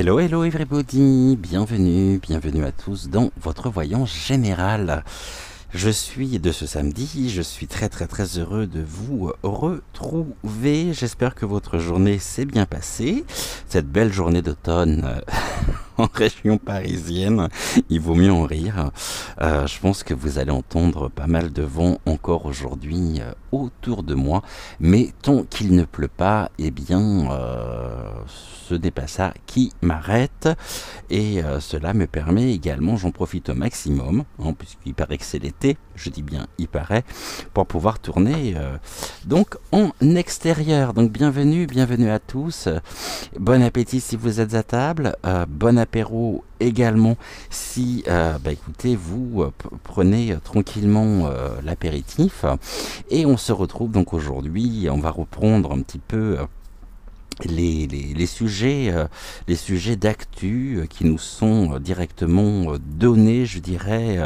Hello, hello everybody, bienvenue à tous dans votre voyance générale. Je suis de ce samedi, je suis très heureux de vous retrouver. J'espère que votre journée s'est bien passée. Cette belle journée d'automne en région parisienne, il vaut mieux en rire. Je pense que vous allez entendre pas mal de vent encore aujourd'hui autour de moi. Mais tant qu'il ne pleut pas, eh bien, ce n'est pas ça qui m'arrête. Et cela me permet également, j'en profite au maximum, puisqu'il paraît que c'est l'été, je dis bien il paraît, pour pouvoir tourner donc en extérieur. Donc bienvenue à tous. Bon appétit si vous êtes à table, bon apéro également si écoutez, vous prenez tranquillement l'apéritif. Et on se retrouve donc aujourd'hui, on va reprendre un petit peu les sujets d'actu qui nous sont directement donnés, je dirais,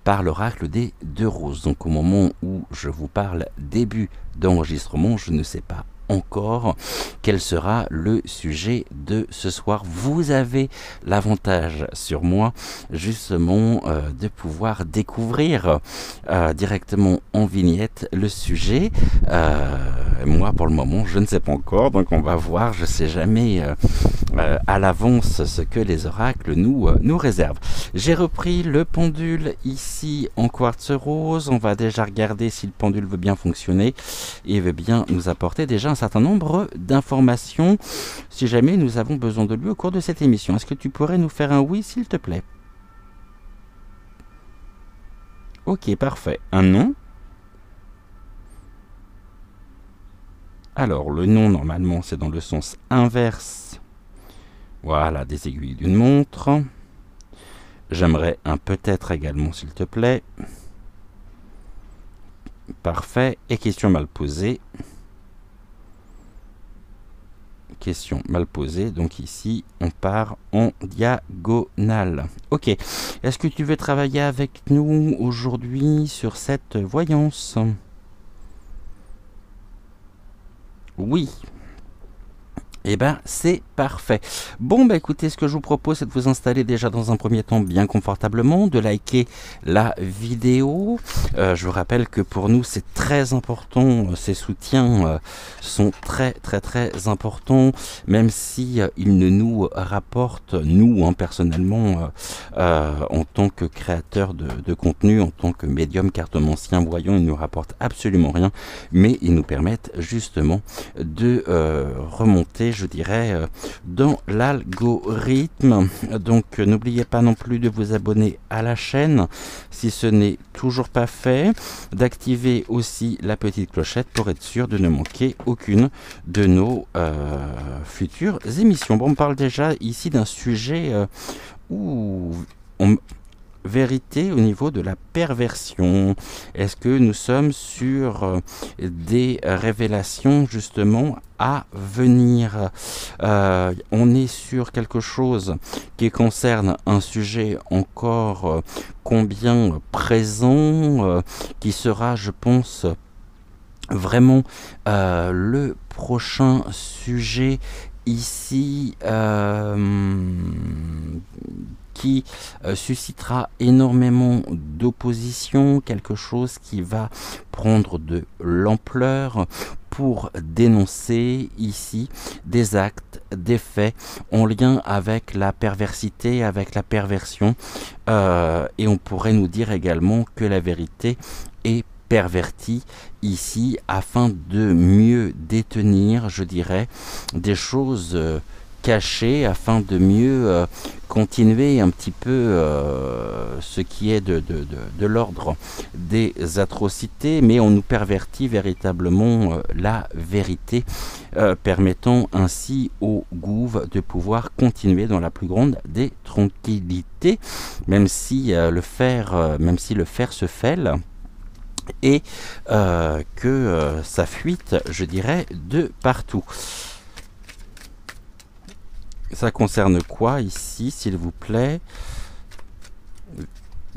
par l'oracle des deux roses. Donc au moment où je vous parle, début d'enregistrement, je ne sais pas encore quel sera le sujet de ce soir. Vous avez l'avantage sur moi justement de pouvoir découvrir directement en vignette le sujet. Moi pour le moment je ne sais pas encore, donc on va voir. Je sais jamais à l'avance ce que les oracles nous réservent. J'ai repris le pendule ici en quartz rose. On va déjà regarder si le pendule veut bien fonctionner et veut bien nous apporter déjà un certain nombre d'informations si jamais nous avons besoin de lui au cours de cette émission. Est-ce que tu pourrais nous faire un oui s'il te plaît? Ok, parfait. Un non? Alors le non normalement c'est dans le sens inverse. Voilà, des aiguilles d'une montre. J'aimerais un peut-être également s'il te plaît. Parfait. Et question mal posée. Question mal posée, donc ici on part en diagonale. Ok, est-ce que tu veux travailler avec nous aujourd'hui sur cette voyance? Oui. Eh ben c'est parfait. Bon écoutez, ce que je vous propose c'est de vous installer déjà dans un premier temps bien confortablement, de liker la vidéo. Je vous rappelle que pour nous c'est très important, ces soutiens sont très importants, même si ils ne nous rapportent, nous personnellement, en tant que créateur de contenu, en tant que médium, cartomancien, voyant, ils ne nous rapportent absolument rien, mais ils nous permettent justement de remonter, je dirais, dans l'algorithme. Donc n'oubliez pas non plus de vous abonner à la chaîne si ce n'est toujours pas fait, d'activer aussi la petite clochette pour être sûr de ne manquer aucune de nos futures émissions. Bon, on parle déjà ici d'un sujet où vérité au niveau de la perversion. Est-ce que nous sommes sur des révélations justement à venir? On est sur quelque chose qui concerne un sujet encore combien présent, qui sera, je pense, vraiment le prochain sujet ici, qui suscitera énormément d'opposition, quelque chose qui va prendre de l'ampleur pour dénoncer ici des actes, des faits en lien avec la perversité, avec la perversion, et on pourrait nous dire également que la vérité est pervertie ici afin de mieux détenir, je dirais, des choses cachées, afin de mieux continuer un petit peu ce qui est de l'ordre des atrocités, mais on nous pervertit véritablement la vérité, permettant ainsi au gouv de pouvoir continuer dans la plus grande des tranquillités, même si le fer se fêle, et que ça fuite, je dirais, de partout. Ça concerne quoi ici, s'il vous plaît?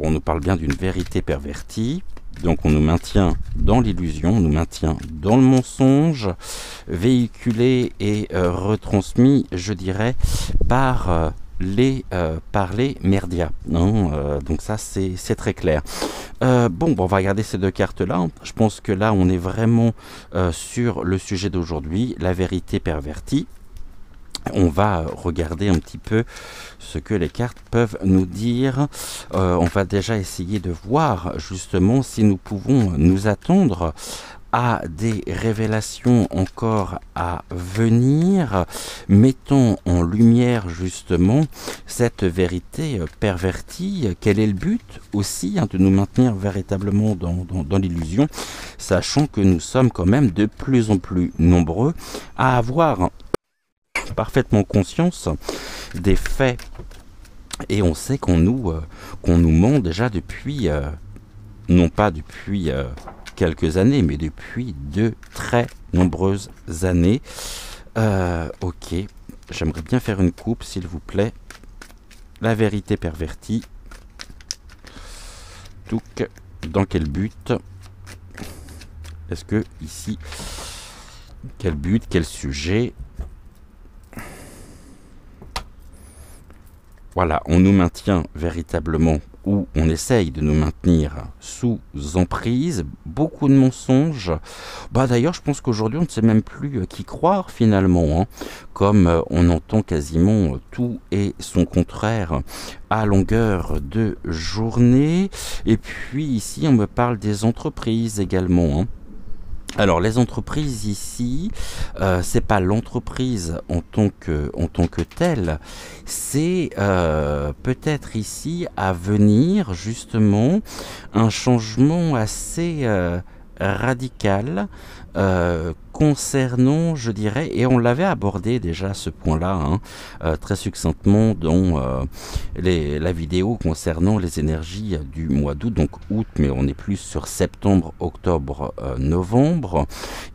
On nous parle bien d'une vérité pervertie. Donc on nous maintient dans l'illusion, on nous maintient dans le mensonge, véhiculé et retransmis, je dirais, par les merdias. Donc ça, c'est très clair. Bon, on va regarder ces deux cartes-là. Je pense que là, on est vraiment sur le sujet d'aujourd'hui, la vérité pervertie. On va regarder un petit peu ce que les cartes peuvent nous dire. On va déjà essayer de voir justement si nous pouvons nous attendre à des révélations encore à venir, mettant en lumière justement cette vérité pervertie. Quel est le but aussi de nous maintenir véritablement dans l'illusion, sachant que nous sommes quand même de plus en plus nombreux à avoir parfaitement conscience des faits, et on sait qu'on nous ment déjà depuis, non pas depuis quelques années, mais depuis de très nombreuses années. Ok, j'aimerais bien faire une coupe, s'il vous plaît. La vérité pervertie. Donc, dans quel but? Est-ce que ici, quel but, quel sujet? Voilà, on nous maintient véritablement, ou on essaye de nous maintenir sous emprise, beaucoup de mensonges. D'ailleurs, je pense qu'aujourd'hui, on ne sait même plus qui croire finalement, comme on entend quasiment tout et son contraire à longueur de journée. Et puis ici, on me parle des entreprises également, Alors les entreprises ici, c'est pas l'entreprise en tant que telle, c'est peut-être ici à venir justement un changement assez radical concernant, je dirais, et on l'avait abordé déjà ce point-là très succinctement dans la vidéo concernant les énergies du mois d'août, donc août, mais on est plus sur septembre, octobre, novembre.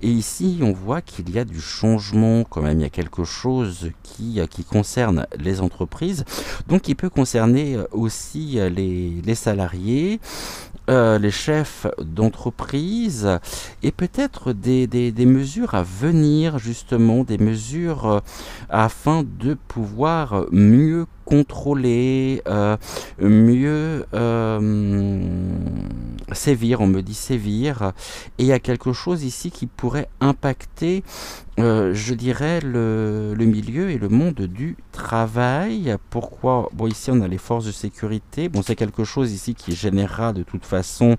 Et ici, on voit qu'il y a du changement quand même, il y a quelque chose qui concerne les entreprises, donc qui peut concerner aussi les salariés, les chefs d'entreprise, et peut-être des mesures à venir, justement, des mesures afin de pouvoir mieux contrôler, mieux sévir, on me dit sévir, et il y a quelque chose ici qui pourrait impacter, je dirais, le milieu et le monde du travail. Pourquoi? Bon, ici on a les forces de sécurité, bon, c'est quelque chose ici qui générera de toute façon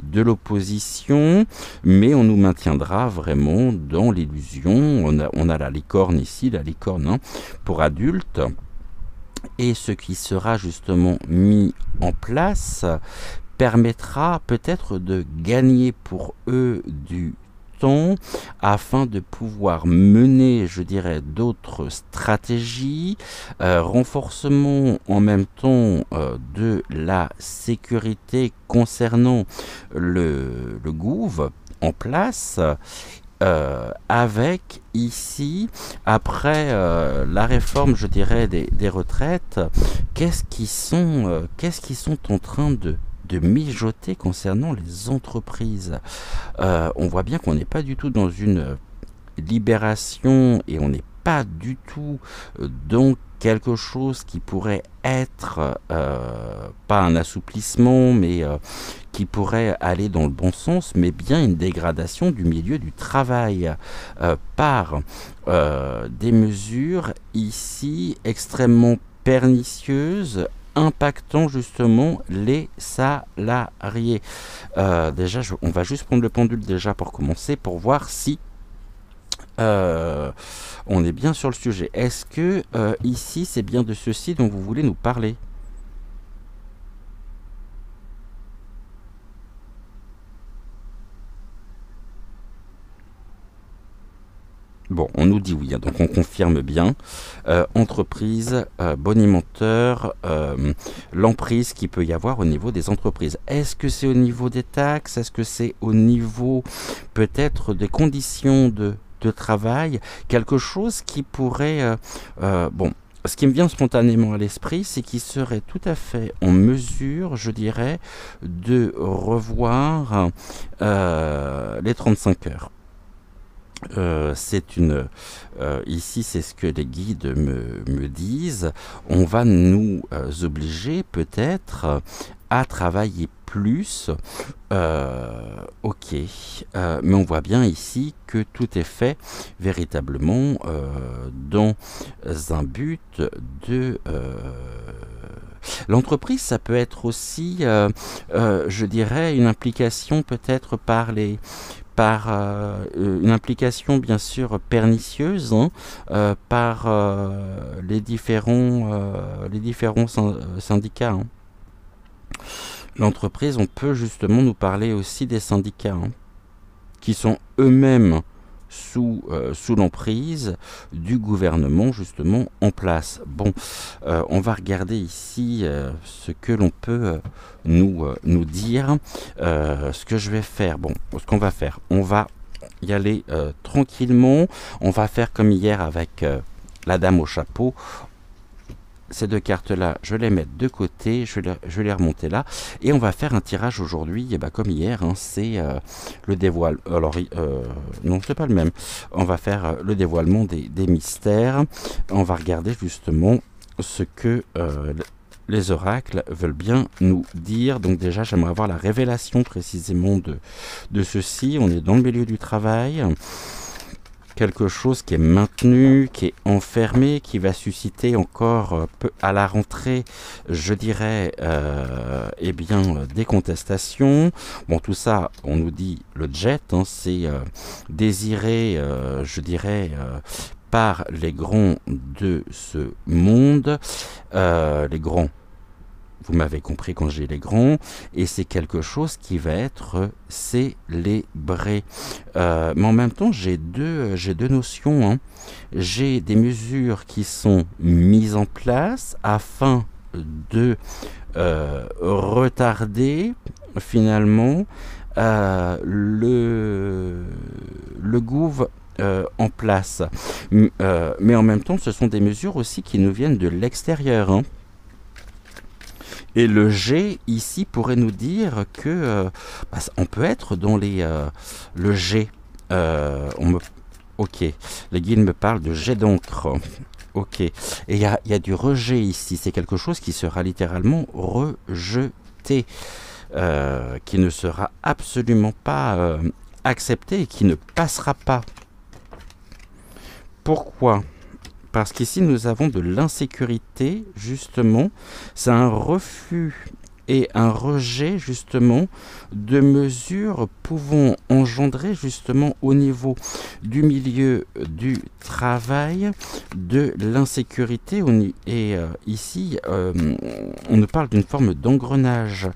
de l'opposition, mais on nous maintiendra vraiment dans l'illusion. On a la licorne ici, la licorne pour adultes. Et ce qui sera justement mis en place permettra peut-être de gagner pour eux du temps afin de pouvoir mener, je dirais, d'autres stratégies, renforcement en même temps de la sécurité concernant le gouv en place. Avec ici, après la réforme, je dirais, des retraites, qu'est-ce qu'ils sont en train de mijoter concernant les entreprises? On voit bien qu'on n'est pas du tout dans une libération, et on n'est pas du tout dans quelque chose qui pourrait être pas un assouplissement, mais qui pourrait aller dans le bon sens, mais bien une dégradation du milieu du travail par des mesures ici extrêmement pernicieuses, impactant justement les salariés. Déjà, on va juste prendre le pendule déjà pour commencer, pour voir si on est bien sur le sujet. Est-ce que ici c'est bien de ceci dont vous voulez nous parler? Bon, on nous dit oui, donc on confirme bien. Entreprise, bonimenteur, l'emprise qu'il peut y avoir au niveau des entreprises. Est-ce que c'est au niveau des taxes? Est-ce que c'est au niveau peut-être des conditions de travail? Quelque chose qui pourrait... bon, ce qui me vient spontanément à l'esprit, c'est qu'il serait tout à fait en mesure, je dirais, de revoir les 35 heures. Ici, c'est ce que les guides me disent. On va nous obliger peut-être à travailler plus. Ok, mais on voit bien ici que tout est fait véritablement dans un but de... L'entreprise, ça peut être aussi, je dirais, une implication peut-être par une implication bien sûr pernicieuse, hein, par les différents syndicats. Hein. L'entreprise, on peut justement nous parler aussi des syndicats, hein, qui sont eux-mêmes sous l'emprise du gouvernement justement en place. Bon, on va regarder ici ce que l'on peut nous dire. Ce que je vais faire, bon, ce qu'on va faire, on va y aller tranquillement. On va faire comme hier avec la dame au chapeau. Ces deux cartes-là, je vais les mettre de côté, je vais les remonter là, et on va faire un tirage aujourd'hui, et comme hier, hein, c'est le dévoilement. Alors, non, c'est pas le même. On va faire le dévoilement des mystères. On va regarder justement ce que les oracles veulent bien nous dire. Donc déjà, j'aimerais avoir la révélation précisément de ceci. On est dans le milieu du travail. Quelque chose qui est maintenu, qui est enfermé, qui va susciter encore à la rentrée, je dirais, eh bien, des contestations. Bon, tout ça, on nous dit le jet, hein, c'est désiré, je dirais, par les grands de ce monde, les grands. Vous m'avez compris quand j'ai les grands, et c'est quelque chose qui va être célébré. Mais en même temps, j'ai deux notions. Hein. J'ai des mesures qui sont mises en place afin de retarder finalement le gouv en place. Mais en même temps, ce sont des mesures aussi qui nous viennent de l'extérieur. Hein. Et le G, ici, pourrait nous dire que on peut être dans le G. Ok, les guides me parlent de jet d'encre. Ok, et il y a du rejet ici. C'est quelque chose qui sera littéralement rejeté, qui ne sera absolument pas accepté et qui ne passera pas. Pourquoi ? Parce qu'ici, nous avons de l'insécurité, justement. C'est un refus et un rejet, justement, de mesures pouvant engendrer, justement, au niveau du milieu du travail, de l'insécurité. Et ici, on nous parle d'une forme d'engrenage.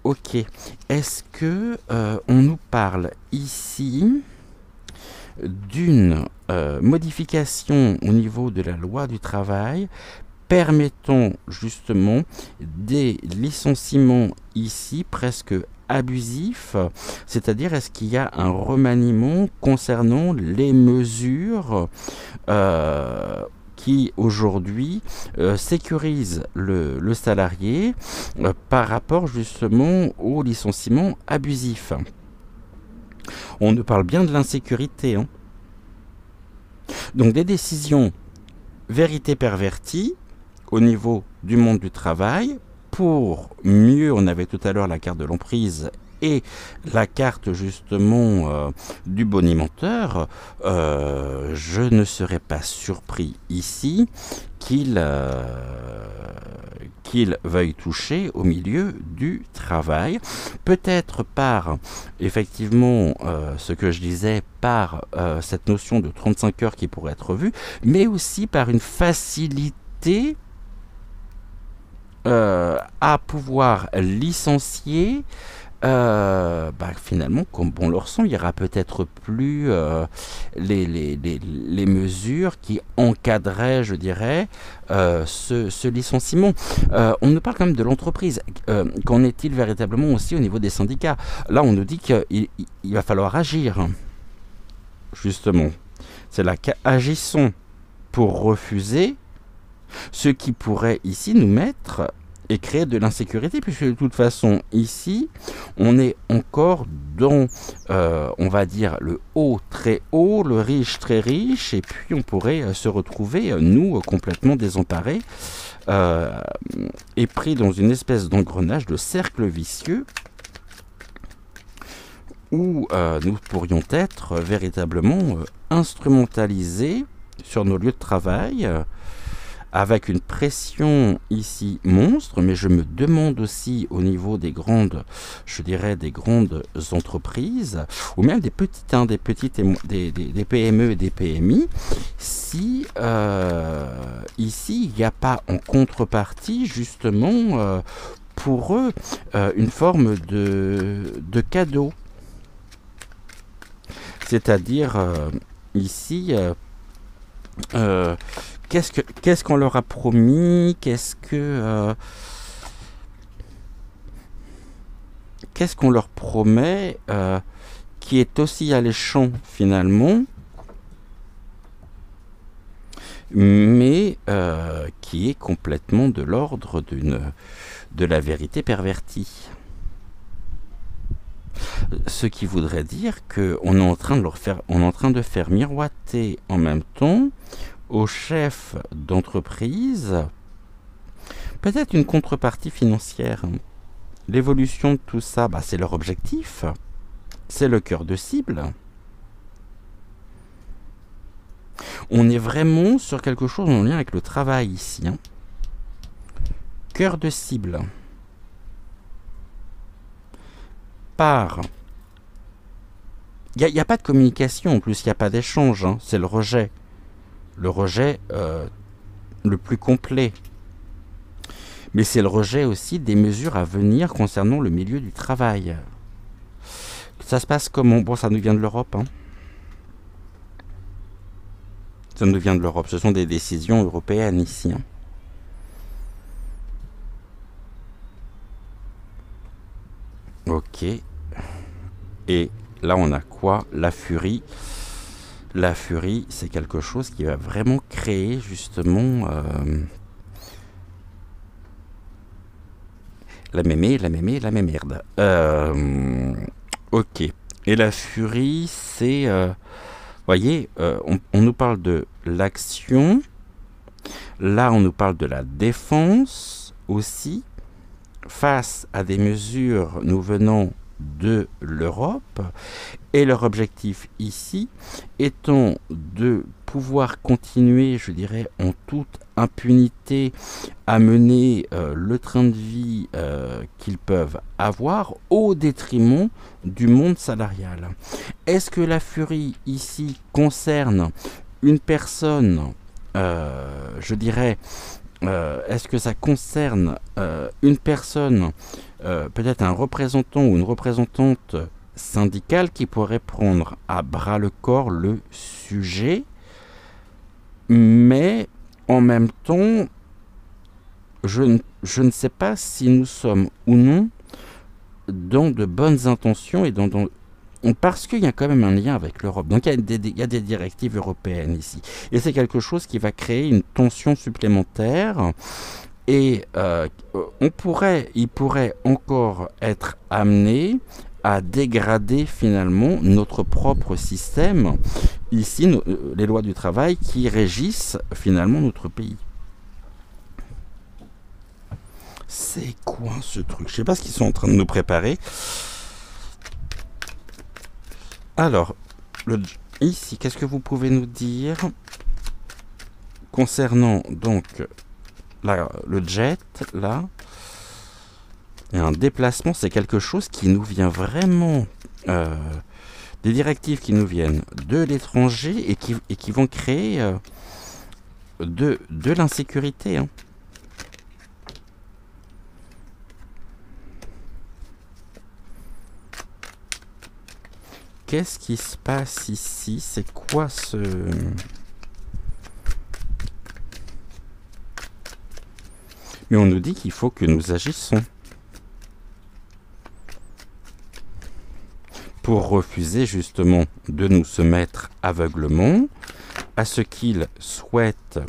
Ok. Est-ce que on nous parle ici d'une modification au niveau de la loi du travail permettant justement des licenciements ici presque abusifs, c'est-à-dire est-ce qu'il y a un remaniement concernant les mesures qui aujourd'hui sécurisent le salarié par rapport justement au licenciement abusif. On nous parle bien de l'insécurité. Hein. Donc des décisions vérité perverties au niveau du monde du travail pour mieux, on avait tout à l'heure la carte de l'emprise et la carte justement du bonimenteur, je ne serais pas surpris ici qu'il veuille toucher au milieu du travail, peut-être par effectivement ce que je disais, par cette notion de 35 heures qui pourrait être vue, mais aussi par une facilité à pouvoir licencier. Finalement, comme on le ressent, il y aura peut-être plus les mesures qui encadreraient, je dirais, ce licenciement. On nous parle quand même de l'entreprise. Qu'en est-il véritablement aussi au niveau des syndicats? Là, on nous dit qu'il va falloir agir, justement. C'est là qu'agissons pour refuser Ce qui pourrait ici nous mettre et créer de l'insécurité, puisque de toute façon, ici, on est encore dans, on va dire, le haut très haut, le riche très riche, et puis on pourrait se retrouver, nous, complètement désemparés, et pris dans une espèce d'engrenage, de cercle vicieux, où nous pourrions être véritablement instrumentalisés sur nos lieux de travail, avec une pression ici monstre, mais je me demande aussi au niveau des grandes, je dirais des grandes entreprises, ou même des petites, des PME et des PMI, si ici il n'y a pas en contrepartie justement pour eux une forme de cadeau. C'est-à-dire ici qu'est-ce qu'on leur a promis, qu'est-ce qu'on leur promet, qui est aussi alléchant finalement, mais qui est complètement de l'ordre de la vérité pervertie. Ce qui voudrait dire qu'on est en train de faire miroiter en même temps aux chefs d'entreprise peut-être une contrepartie financière. L'évolution de tout ça, c'est leur objectif, c'est le cœur de cible. On est vraiment sur quelque chose en lien avec le travail ici. Cœur de cible. Il n'y a pas de communication, en plus il n'y a pas d'échange, c'est le rejet. Le rejet le plus complet. Mais c'est le rejet aussi des mesures à venir concernant le milieu du travail. Ça se passe comment? Bon, ça nous vient de l'Europe. Ça nous vient de l'Europe. Ce sont des décisions européennes ici. Ok. Et là, on a quoi? La furie. La furie, c'est quelque chose qui va vraiment créer justement la mémerde. Ok. Et la furie, c'est, voyez, on nous parle de l'action. Là, on nous parle de la défense aussi, face à des mesures nous venant de l'Europe, et leur objectif ici étant de pouvoir continuer, je dirais, en toute impunité à mener le train de vie qu'ils peuvent avoir au détriment du monde salarial. Est-ce que la furie ici concerne une personne, je dirais, est-ce que ça concerne une personne, peut-être un représentant ou une représentante syndicale qui pourrait prendre à bras le corps le sujet, mais en même temps, je ne sais pas si nous sommes ou non dans de bonnes intentions et parce qu'il y a quand même un lien avec l'Europe. Donc il y a des directives européennes ici. Et c'est quelque chose qui va créer une tension supplémentaire. Et il pourrait encore être amené à dégrader finalement notre propre système, ici les lois du travail qui régissent finalement notre pays. C'est quoi ce truc? Je ne sais pas ce qu'ils sont en train de nous préparer. Alors, ici, qu'est-ce que vous pouvez nous dire concernant donc le jet, là, et un déplacement, c'est quelque chose qui nous vient vraiment, des directives qui nous viennent de l'étranger et qui vont créer de l'insécurité. Qu'est-ce qui se passe ici? C'est quoi ce... Mais on nous dit qu'il faut que nous agissons pour refuser justement de nous soumettre aveuglement à ce qu'ils souhaitent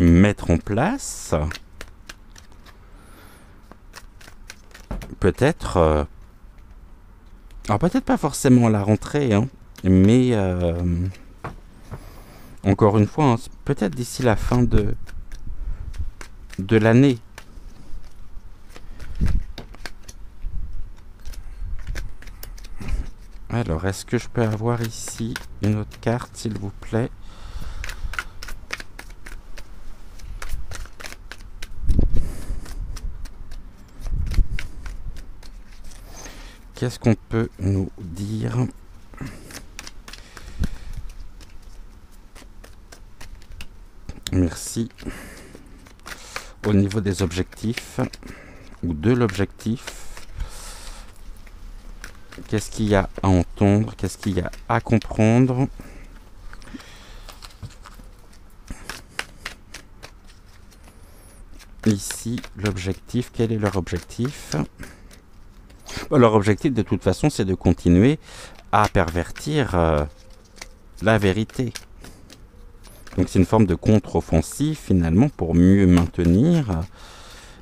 mettre en place peut-être, alors peut-être pas forcément à la rentrée, hein, mais encore une fois, hein, peut-être d'ici la fin de l'année. Alors, est-ce que je peux avoir ici une autre carte, s'il vous plaît? Qu'est-ce qu'on peut nous dire? Merci. Au niveau des objectifs, ou de l'objectif, qu'est-ce qu'il y a à entendre? Qu'est-ce qu'il y a à comprendre? Ici, l'objectif, quel est leur objectif? Leur objectif, de toute façon, c'est de continuer à pervertir la vérité. Donc c'est une forme de contre-offensive, finalement, pour mieux maintenir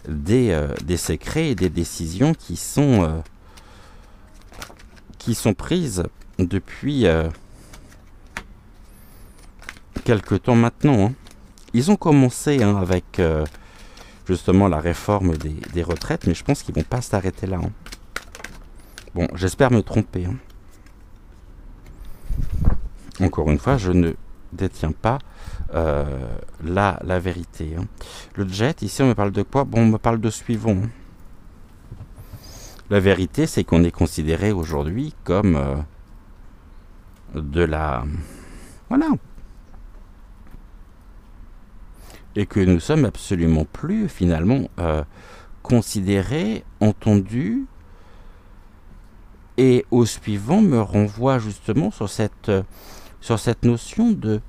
des secrets et des décisions qui sont prises depuis quelque temps maintenant. Hein. Ils ont commencé avec justement la réforme des retraites, mais je pense qu'ils vont pas s'arrêter là. Hein. Bon, j'espère me tromper. Hein. Encore une fois, je ne détiens pas la vérité. Hein. Le jet, ici, on me parle de quoi? Bon, on me parle de suivant. Hein. La vérité, c'est qu'on est considéré aujourd'hui comme de la... Voilà. Et que nous sommes absolument plus, finalement, considérés, entendus. Et au suivant me renvoie justement sur cette notion de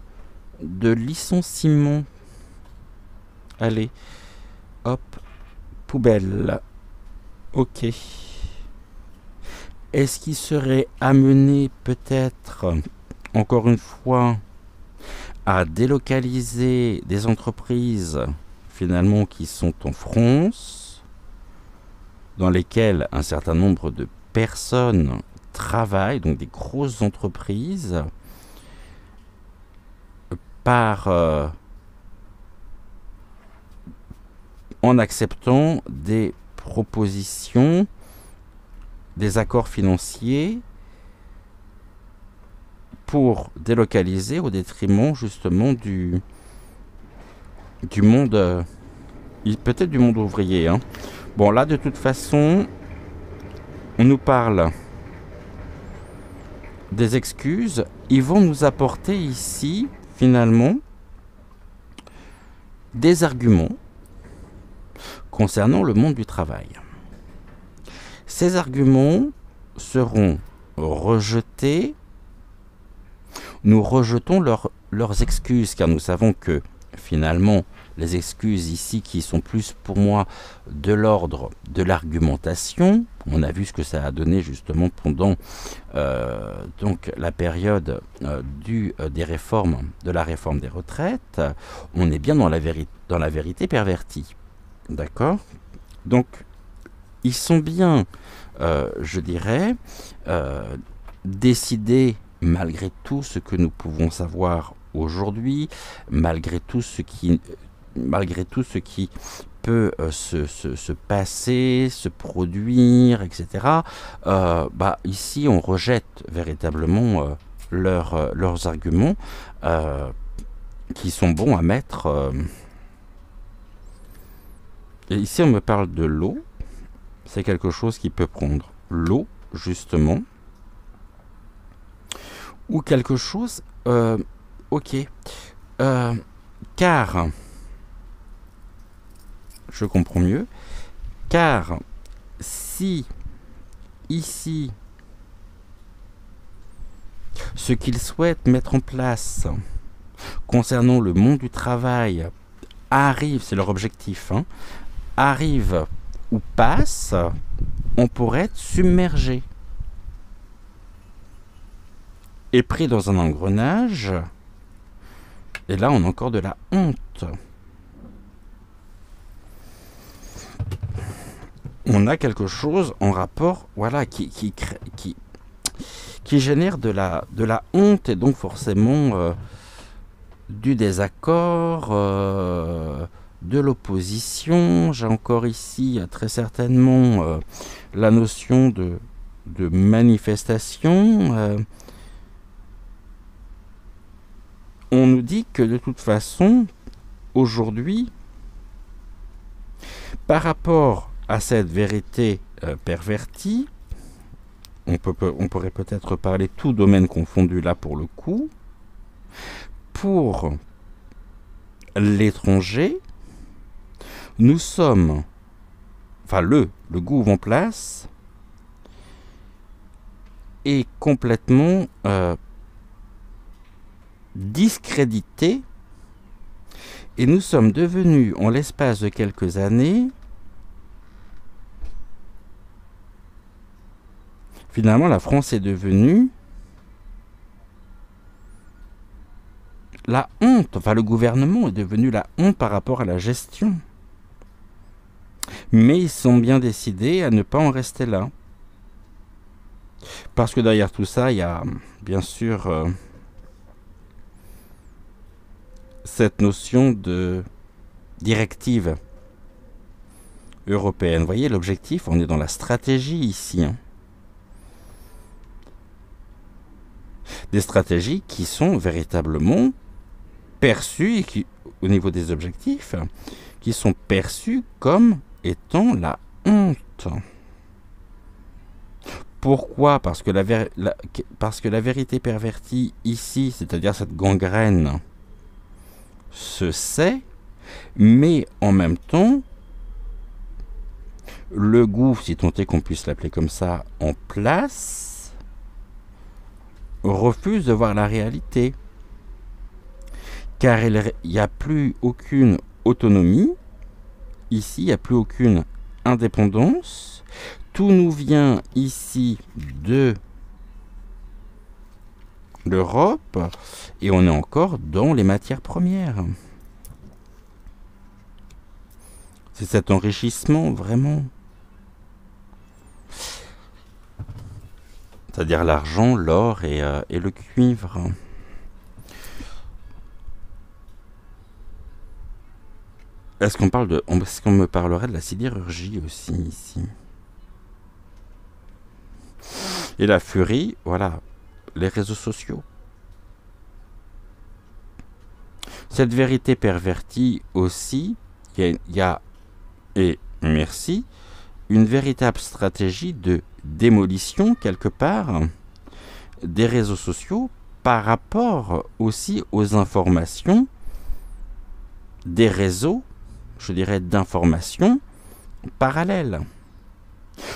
licenciement. Allez, hop, poubelle. Ok. Est-ce qu'il serait amené peut-être, encore une fois, à délocaliser des entreprises finalement qui sont en France, dans lesquelles un certain nombre de personnes travaillent, donc des grosses entreprises, en acceptant des propositions, des accords financiers pour délocaliser au détriment justement du monde, peut-être du monde ouvrier. Hein. Bon, là, de toute façon, on nous parle des excuses. Ils vont nous apporter ici, finalement, des arguments concernant le monde du travail. Ces arguments seront rejetés. Nous rejetons leurs excuses, car nous savons que, finalement, les excuses ici qui sont plus pour moi de l'ordre de l'argumentation. On a vu ce que ça a donné justement pendant donc la période des réformes, de la réforme des retraites. On est bien dans la vérité pervertie. D'accord? Donc, ils sont bien, je dirais, décidés, malgré tout ce que nous pouvons savoir aujourd'hui, malgré tout ce qui peut se passer, se produire, etc. Ici, on rejette véritablement leurs arguments qui sont bons à mettre. Et ici, on me parle de l'eau. C'est quelque chose qui peut prendre l'eau, justement. Ou quelque chose... ok. Car... Je comprends mieux. Car si ici ce qu'ils souhaitent mettre en place concernant le monde du travail arrive, c'est leur objectif, hein, arrive ou passe, on pourrait être submergé et pris dans un engrenage. Et là, on a encore de la honte. on a quelque chose en rapport, voilà, qui génère de la honte et donc forcément du désaccord, de l'opposition. J'ai encore ici très certainement la notion de manifestation. On nous dit que de toute façon, aujourd'hui, par rapport à cette vérité pervertie, on pourrait peut-être parler tout domaine confondu là pour le coup, pour l'étranger, nous sommes, enfin le gouv en place est complètement discrédité et nous sommes devenus en l'espace de quelques années finalement la France est devenue la honte, enfin le gouvernement est devenu la honte par rapport à la gestion. Mais ils sont bien décidés à ne pas en rester là. Parce que derrière tout ça, il y a bien sûr cette notion de directive européenne. Vous voyez l'objectif, on est dans la stratégie ici. Des stratégies qui sont véritablement perçues, et qui, au niveau des objectifs, qui sont perçues comme étant la honte. Pourquoi ? Parce que la vérité pervertie ici, c'est-à-dire cette gangrène, se sait, mais en même temps, le gouffre, si tant est qu'on puisse l'appeler comme ça, en place, refuse de voir la réalité. Car il n'y a plus aucune autonomie, ici il n'y a plus aucune indépendance, tout nous vient ici de l'Europe et on est encore dans les matières premières. C'est cet enrichissement vraiment. C'est-à-dire l'argent, l'or et le cuivre. Est-ce qu'on me parlerait de la sidérurgie aussi ici? Et la furie, voilà, les réseaux sociaux. Cette vérité pervertie aussi, il y a, et merci, une véritable stratégie de démolition quelque part des réseaux sociaux par rapport aussi aux informations des réseaux, je dirais, d'information parallèles.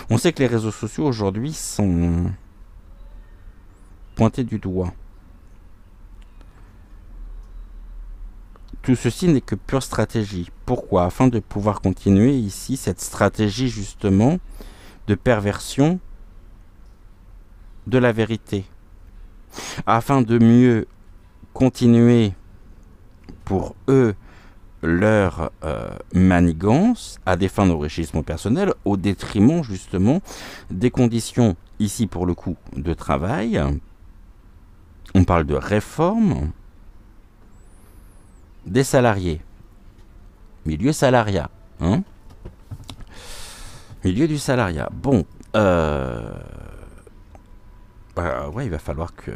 On sait que les réseaux sociaux aujourd'hui sont pointés du doigt. Tout ceci n'est que pure stratégie. Pourquoi ? Afin de pouvoir continuer ici cette stratégie justement de perversion de la vérité. Afin de mieux continuer pour eux leur manigance à des fins d'enrichissement personnel au détriment justement des conditions ici pour le coup de travail. On parle de réforme des salariés. Milieu salariat. Milieu du salariat. Bon. Ouais, il va falloir que...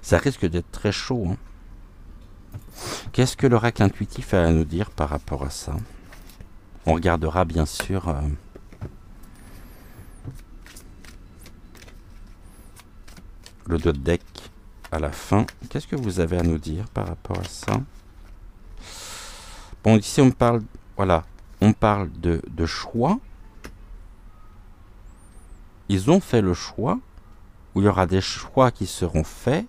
Ça risque d'être très chaud. Qu'est-ce que l'oracle intuitif a à nous dire par rapport à ça? On regardera bien sûr... le dos de deck à la fin. Qu'est-ce que vous avez à nous dire par rapport à ça? Bon, ici on parle, voilà, on parle de choix. Ils ont fait le choix, où il y aura des choix qui seront faits,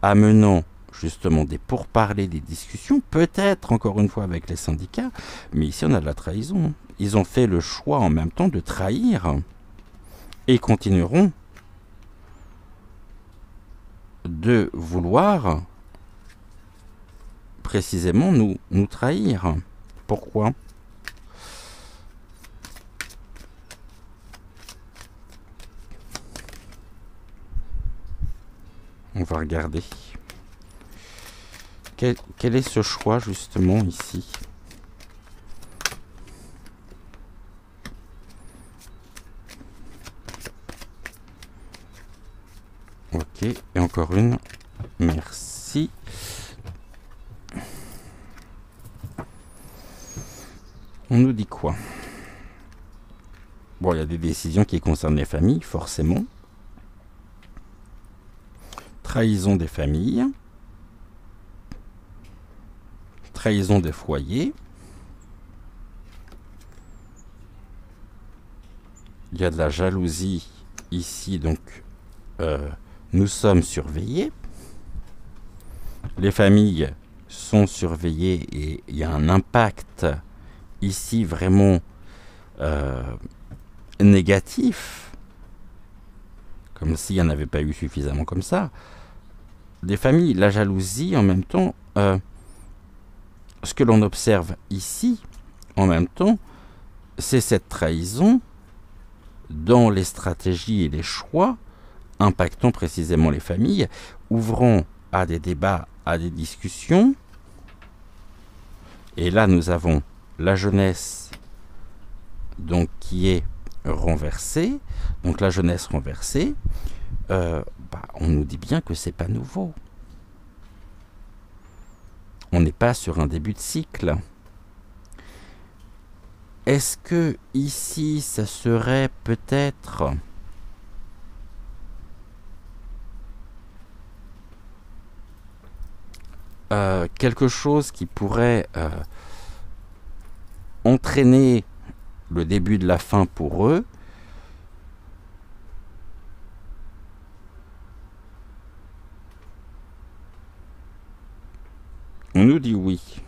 amenant justement des pourparlers, des discussions, peut-être encore une fois avec les syndicats, mais ici on a de la trahison. Ils ont fait le choix en même temps de trahir et continueront de vouloir précisément nous trahir. Pourquoi? On va regarder. Quel est ce choix justement ici? Ok, et encore une. Merci. On nous dit quoi? Bon, il y a des décisions qui concernent les familles, forcément. Trahison des familles. Trahison des foyers. Il y a de la jalousie ici, donc nous sommes surveillés. Les familles sont surveillées et il y a un impact ici vraiment négatif, comme s'il n'y en avait pas eu suffisamment comme ça. Des familles, la jalousie en même temps, ce que l'on observe ici, en même temps, c'est cette trahison dans les stratégies et les choix impactant précisément les familles, ouvrant à des débats, à des discussions. Et là, nous avons la jeunesse donc, qui est renversée. Donc la jeunesse renversée, on nous dit bien que c'est pas nouveau. On n'est pas sur un début de cycle. Est-ce que ici, ça serait peut-être quelque chose qui pourrait entraîner le début de la fin pour eux? On nous dit oui.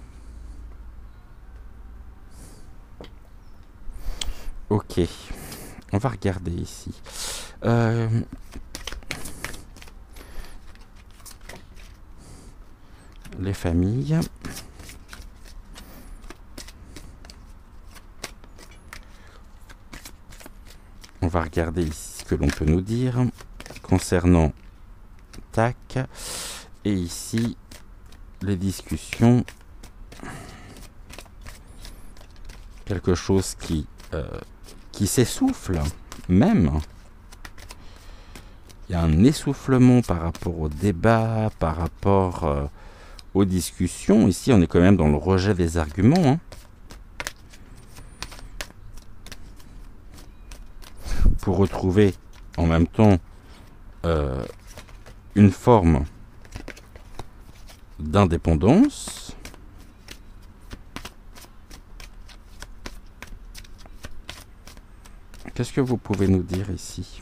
Ok, on va regarder ici. Les familles. On va regarder ici ce que l'on peut nous dire concernant TAC. Et ici, les discussions. Quelque chose qui s'essouffle, même. Il y a un essoufflement par rapport au débat, par rapport aux discussions. Ici, on est quand même dans le rejet des arguments. Hein. Pour retrouver en même temps une forme d'indépendance. Qu'est-ce que vous pouvez nous dire ici?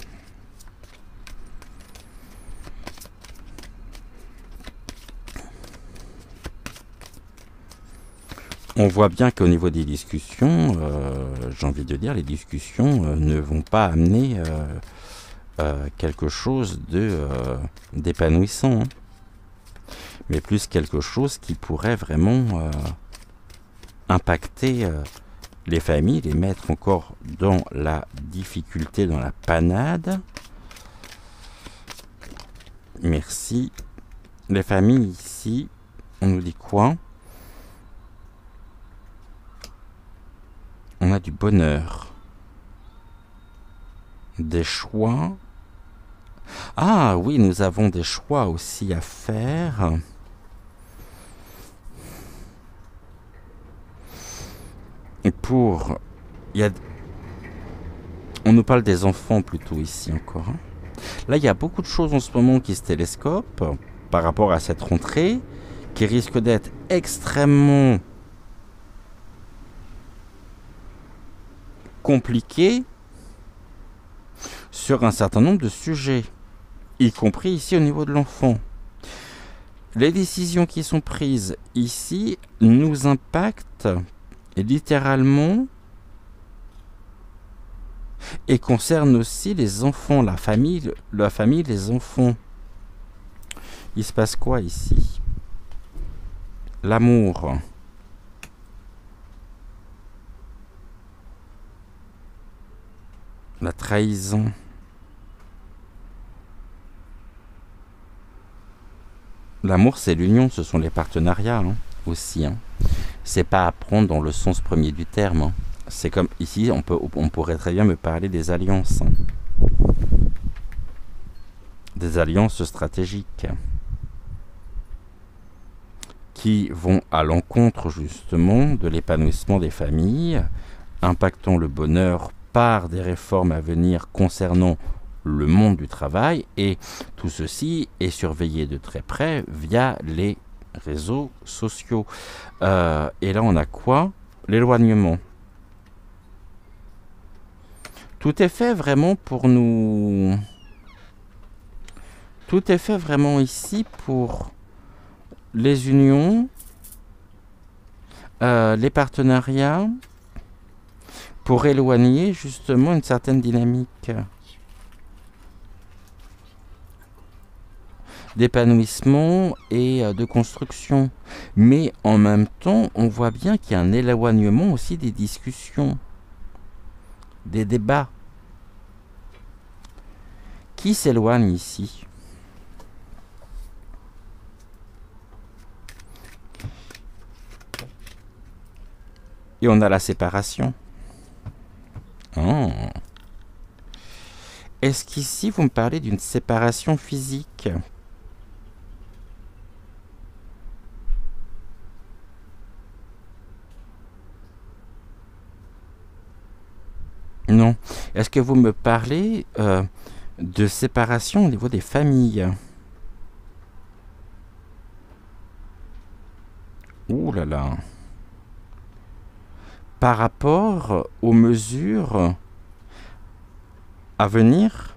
On voit bien qu'au niveau des discussions, j'ai envie de dire, les discussions ne vont pas amener quelque chose d'épanouissant, hein, mais plus quelque chose qui pourrait vraiment impacter les familles, les mettre encore dans la difficulté, dans la panade. Merci. Les familles ici, on nous dit quoi? On a du bonheur. Des choix. Ah oui, nous avons des choix aussi à faire. Pour... On nous parle des enfants plutôt ici encore. Hein. Là, il y a beaucoup de choses en ce moment qui se télescopent par rapport à cette rentrée, qui risque d'être extrêmement compliquée sur un certain nombre de sujets, y compris ici au niveau de l'enfant. Les décisions qui sont prises ici nous impactent littéralement et concernent aussi les enfants, la famille, les enfants. Il se passe quoi ici? L'amour. La trahison. L'amour, c'est l'union, ce sont les partenariats hein, aussi. Hein. C'est pas à prendre dans le sens premier du terme. Hein. C'est comme ici, on pourrait très bien me parler des alliances. Hein. Des alliances stratégiques qui vont à l'encontre justement de l'épanouissement des familles, impactant le bonheur par des réformes à venir concernant le monde du travail, et tout ceci est surveillé de très près via les réseaux sociaux. Et là on a quoi? L'éloignement. Tout est fait vraiment pour nous... Tout est fait vraiment ici pour les unions, les partenariats, pour éloigner justement une certaine dynamique d'épanouissement et de construction. Mais en même temps, on voit bien qu'il y a un éloignement aussi des discussions, des débats. Qui s'éloigne ici? Et on a la séparation. Oh. Est-ce qu'ici, vous me parlez d'une séparation physique? Non. Est-ce que vous me parlez de séparation au niveau des familles? Ouh là là. Par rapport aux mesures à venir?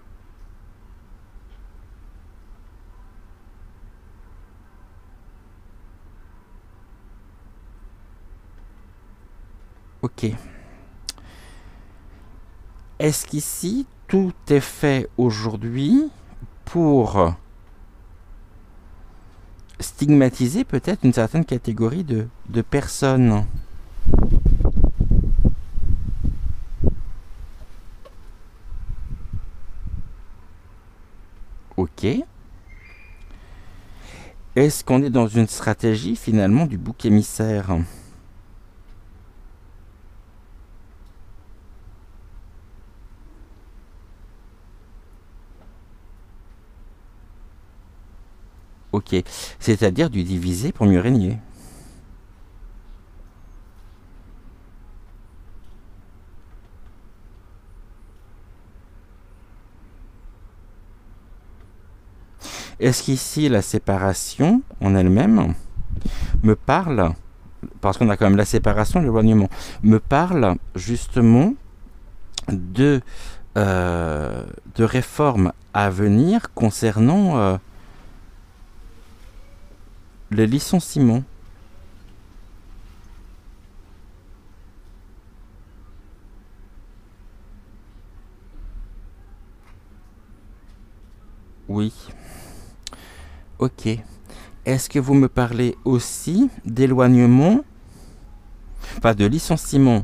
Ok. Est-ce qu'ici, tout est fait aujourd'hui pour stigmatiser peut-être une certaine catégorie de personnes? Ok. Est-ce qu'on est dans une stratégie finalement du bouc émissaire? Ok. C'est-à-dire du diviser pour mieux régner. Est-ce qu'ici, la séparation en elle-même me parle, parce qu'on a quand même la séparation et l'éloignement, me parle justement de réformes à venir concernant les licenciements? Oui. Ok. Est-ce que vous me parlez aussi d'éloignement, enfin de licenciement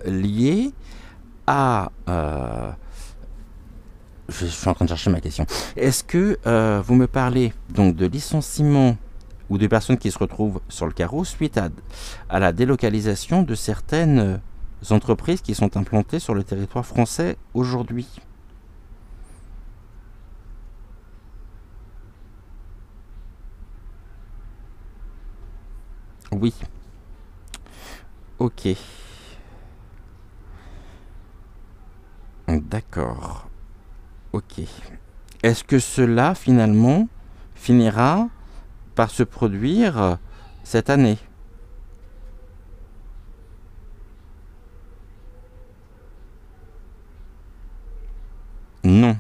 lié à... je suis en train de chercher ma question. Est-ce que vous me parlez donc de licenciement ou de personnes qui se retrouvent sur le carreau suite à la délocalisation de certaines entreprises qui sont implantées sur le territoire français aujourd'hui? Oui. Ok. D'accord. Ok. Est-ce que cela, finalement, finira par se produire cette année? Non.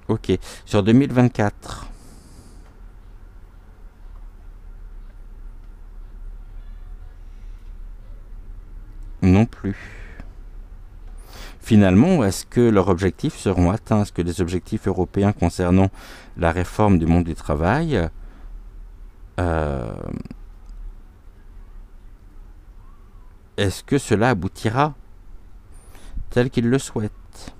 Ok. Sur 2024? Non plus. Finalement, est-ce que leurs objectifs seront atteints? Est-ce que les objectifs européens concernant la réforme du monde du travail est-ce que cela aboutira tel qu'ils le souhaitent?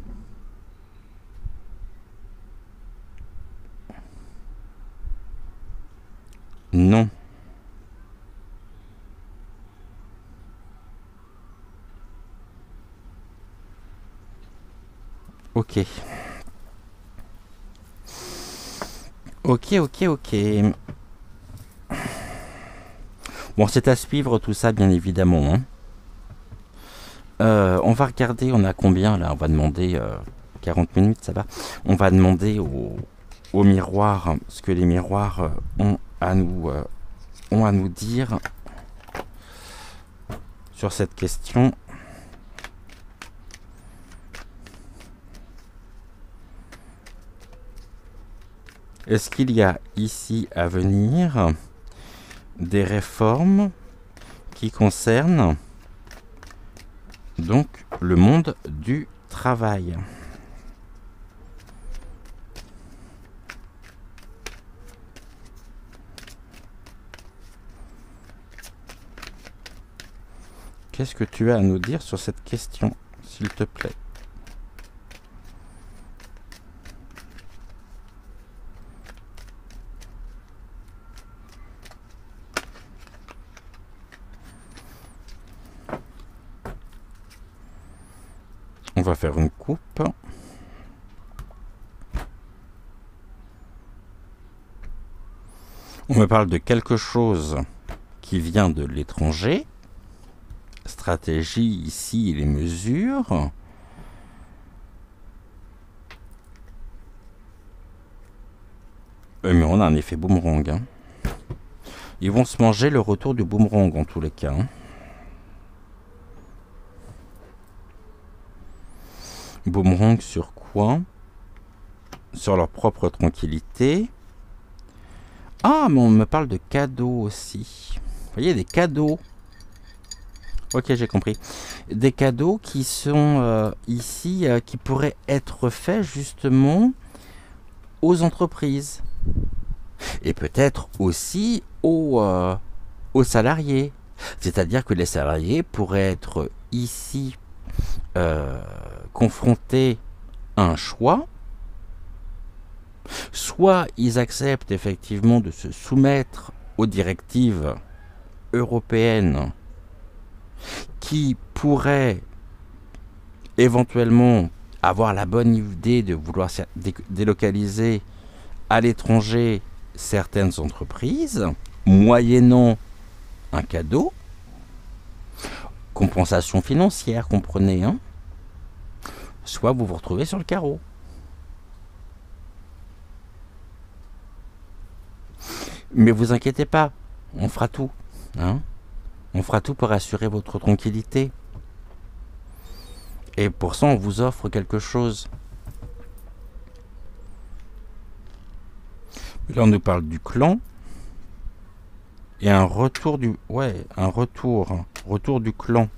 Non. Ok. Ok. Bon, c'est à suivre tout ça, bien évidemment. Hein. On va regarder, on a combien là? On va demander 40 minutes, ça va. On va demander au miroir ce que les miroirs ont à nous dire sur cette question. Est-ce qu'il y a ici à venir des réformes qui concernent donc le monde du travail? Qu'est-ce que tu as à nous dire sur cette question, s'il te plaît? On va faire une coupe. On me parle de quelque chose qui vient de l'étranger. Stratégie ici, les mesures. Mais on a un effet boomerang. Hein. Ils vont se manger le retour du boomerang en tous les cas. Hein. Boomerang sur quoi? Sur leur propre tranquillité. Ah, mais on me parle de cadeaux aussi. Vous voyez, des cadeaux. Ok, j'ai compris. Des cadeaux qui sont ici, qui pourraient être faits justement aux entreprises. Et peut-être aussi aux salariés. C'est-à-dire que les salariés pourraient être ici confrontés à un choix. Soit ils acceptent effectivement de se soumettre aux directives européennes qui pourraient éventuellement avoir la bonne idée de vouloir délocaliser à l'étranger certaines entreprises, moyennant un cadeau, compensation financière, comprenez, hein, soit vous vous retrouvez sur le carreau. Mais vous inquiétez pas, on fera tout. Hein, on fera tout pour assurer votre tranquillité. Et pour ça, on vous offre quelque chose. Là, on nous parle du clan. Et un retour du... Ouais, un retour du clan.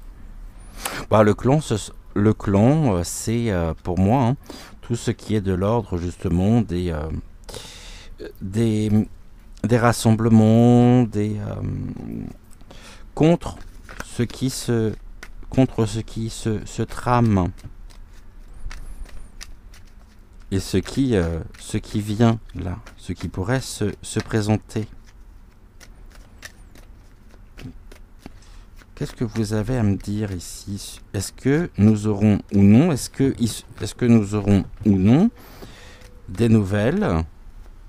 Bah, le clan, c'est pour moi, hein, tout ce qui est de l'ordre, justement, des rassemblements, contre ce qui se trame et ce qui vient là, ce qui pourrait se présenter. Qu'est-ce que vous avez à me dire ici? Est-ce que nous aurons ou non, est-ce que nous aurons ou non des nouvelles,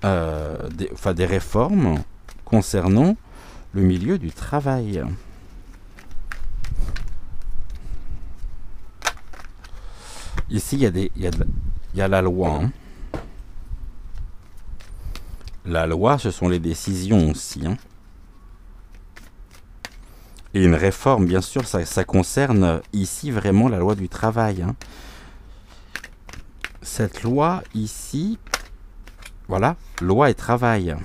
des réformes concernant le milieu du travail? Ici, il y a la loi. Hein. La loi, ce sont les décisions aussi. Hein. Et une réforme, bien sûr, ça concerne ici vraiment la loi du travail. Hein. Cette loi ici, voilà, loi et travail.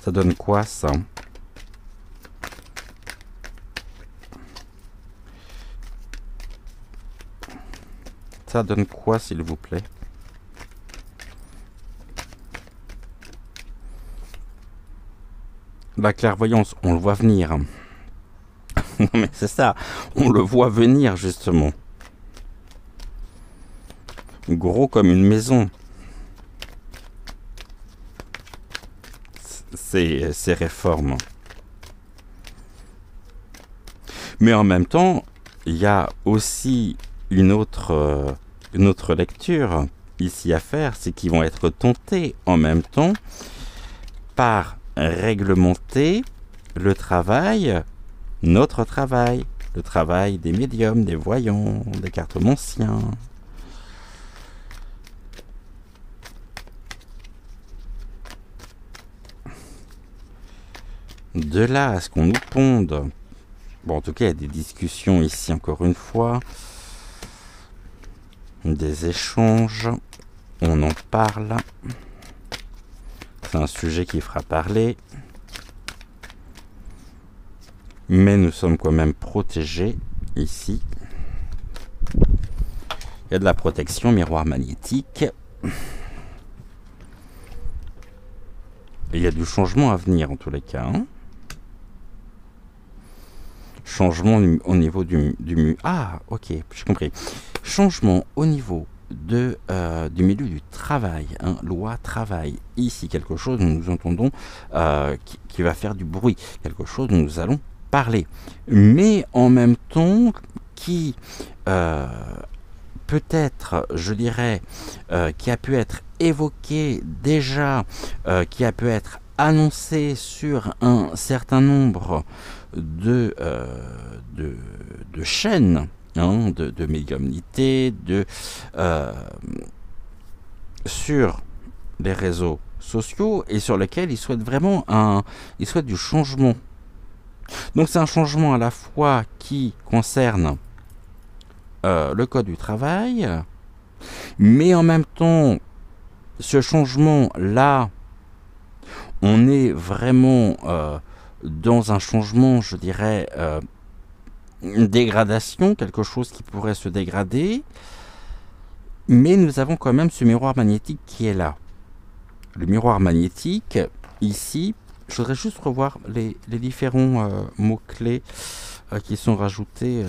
Ça donne quoi, ça? Ça donne quoi, s'il vous plaît? La clairvoyance, on le voit venir. Non mais c'est ça, on le voit venir justement. gros comme une maison. Ces réformes. Mais en même temps, il y a aussi une autre lecture ici à faire, c'est qu'ils vont être tentés en même temps par réglementer le travail, notre travail, le travail des médiums, des voyants, des cartomanciens. De là à ce qu'on nous ponde, bon, en tout cas, il y a des discussions ici, encore une fois, des échanges, on en parle, c'est un sujet qui fera parler, mais nous sommes quand même protégés ici. Il y a de la protection, miroir magnétique, et il y a du changement à venir en tous les cas, hein. Changement au niveau du ah, ok, j'ai compris. Changement au niveau du milieu du travail, hein, loi travail. Ici, quelque chose, nous entendons, qui va faire du bruit. Quelque chose dont nous allons parler. Mais en même temps, qui peut-être, je dirais, qui a pu être évoqué déjà, qui a pu être annoncé sur un certain nombre de chaînes, hein, de médiumnité, sur les réseaux sociaux et sur lesquels ils souhaitent vraiment du changement. Donc c'est un changement à la fois qui concerne le code du travail, mais en même temps, ce changement-là, on est vraiment dans un changement, je dirais, une dégradation, quelque chose qui pourrait se dégrader, mais nous avons quand même ce miroir magnétique qui est là. Le miroir magnétique, ici, je voudrais juste revoir les différents mots-clés qui sont rajoutés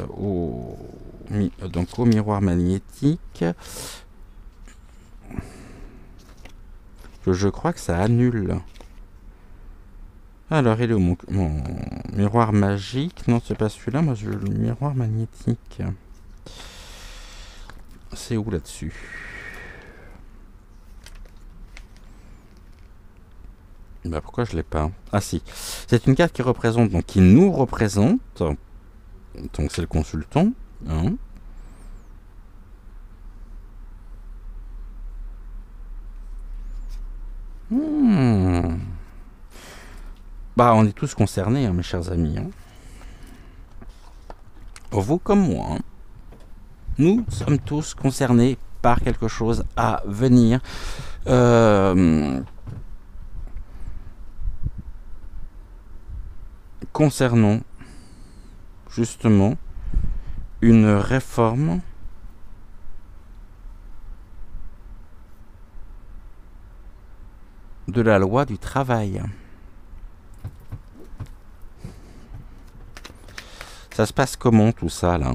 au miroir magnétique. Je crois que ça annule. Alors, il est où mon miroir magique? Non, c'est pas celui-là, moi je veux le miroir magnétique. C'est où là-dessus? Bah pourquoi je l'ai pas? Ah si. C'est une carte qui représente, donc qui nous représente. Donc c'est le consultant. Hein. Bah, on est tous concernés, hein, mes chers amis. Hein. Vous comme moi. Hein. Nous sommes tous concernés par quelque chose à venir. Concernant, justement, une réforme de la loi du travail. Ça se passe comment tout ça là?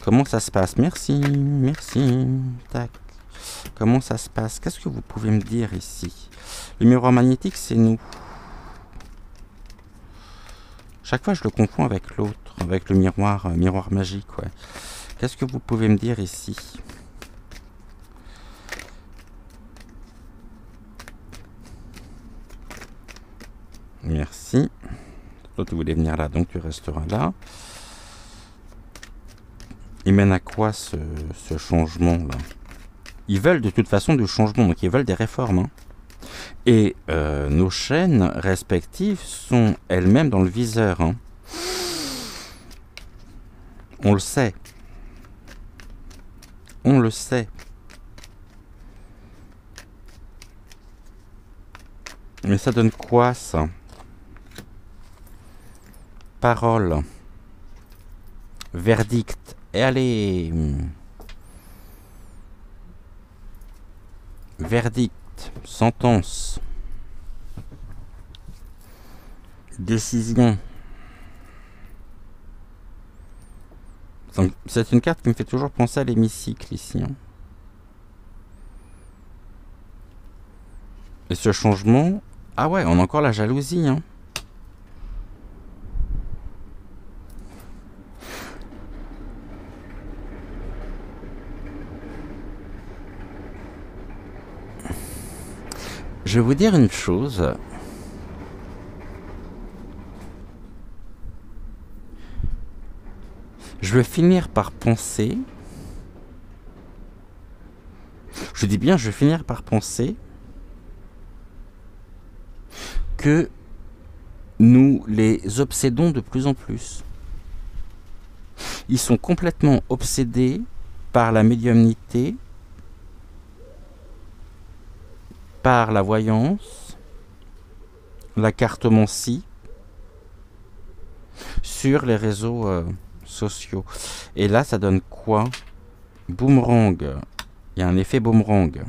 Comment ça se passe? Merci, merci. Tac. Comment ça se passe? Qu'est-ce que vous pouvez me dire ici? Le miroir magnétique, c'est nous. Chaque fois, je le confonds avec l'autre, avec le miroir magique. Ouais. Qu'est-ce que vous pouvez me dire ici? Merci. Toi, tu voulais venir là, donc tu resteras là. Il mène à quoi ce changement-là? Ils veulent de toute façon du changement, donc ils veulent des réformes. Hein. Et nos chaînes respectives sont elles-mêmes dans le viseur. Hein. On le sait. On le sait. Mais ça donne quoi, ça? Parole. Verdict. Et allez. Verdict. Sentence. Décision. C'est une carte qui me fait toujours penser à l'hémicycle ici. Hein. Et ce changement... Ah ouais, on a encore la jalousie. Hein. Je vais vous dire une chose. Je vais finir par penser... Je dis bien, je vais finir par penser que nous les obsédons de plus en plus. Ils sont complètement obsédés par la médiumnité, par la voyance, la cartomancie, sur les réseaux sociaux. Et là, ça donne quoi? Boomerang. Il y a un effet boomerang.